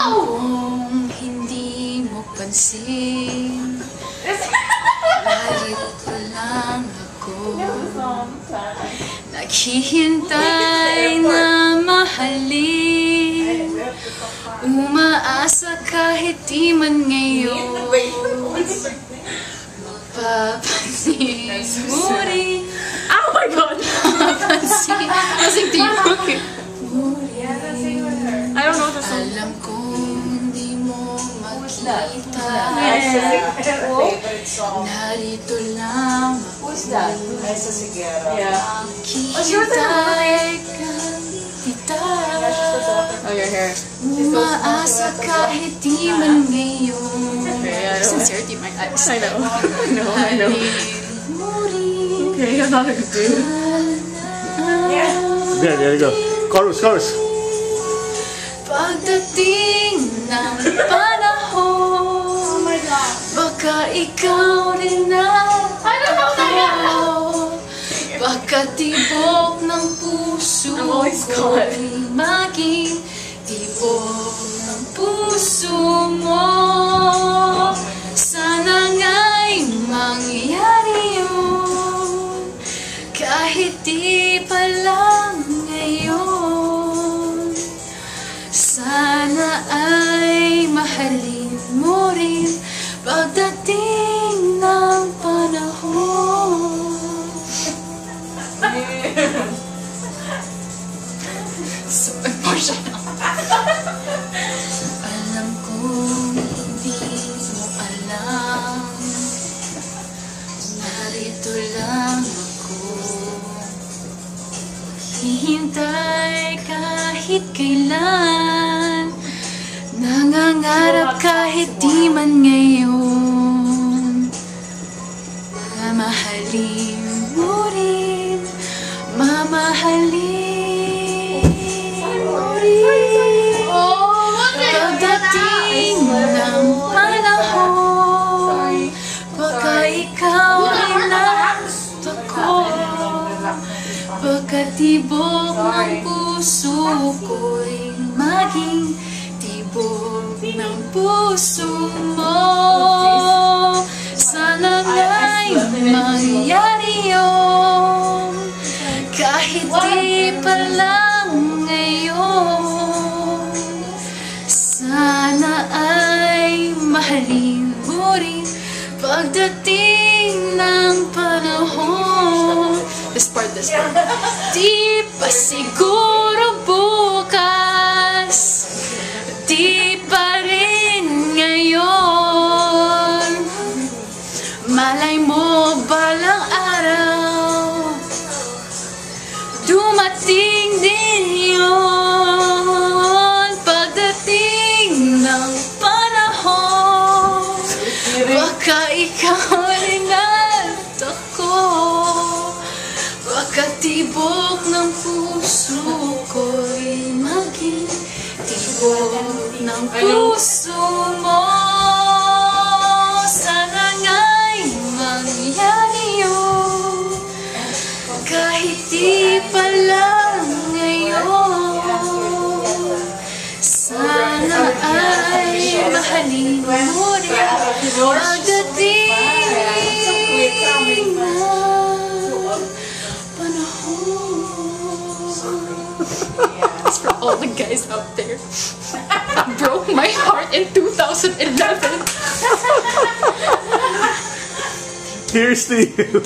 Kung hindi mo pansin, narito lang ako, naghihintay na mahalin, umaasa kahit di man ngayon, mapapansin mo rin. Oh my God! Mapapansin. Kasing tibok eh. I don't know the song. Alam kong di mo makita, narito lang Who's that? Esa Sigera. Yeah. nakihintay ka kita, Oh, your hair. umaasa kahit di man ngayon. Okay, I know. Sincerity, my eyes. I know. I know. Okay, I'm not a good dude. There you go. Chorus. Pagdating ng panahon, baka ikaw rin ako, baka tibok ng puso ko'y maging tibok ng puso mo. Sana nga'y mangyari yun, kahit di pa lang ngayon. Sana ay mahalin mo rin pagdating ng panahon. So emotional. Alam kong hindi mo alam, narito lang ako, hihintay kahit kailan, nangangarap kahit di man ngayon, mamahalin mo rin, mamahalin mo rin, pagdating ng panahon, baka ikaw rin ako, pagkatibok ng puso ko'y maging tibok ng puso mo. Sana nga'y mangyari yun, kahit di pa lang ngayon. Sana ay mahalin mo rin pagdating ng panahon. This part. Di pa siguro bukas, di pa rin ngayon, malay mo balang araw, dumating din yun, pagdating ng panahon, baka ikaw rin at ako, baka tibok ng puso ko'y maging tibok ng puso mo. Sana nga'y mangyari yun, kahit di pa lang ngayon. Sana ay mahalin mo rin pagdating ng panahon. That's for all the guys out there who broke my heart in 2011. Here's to you.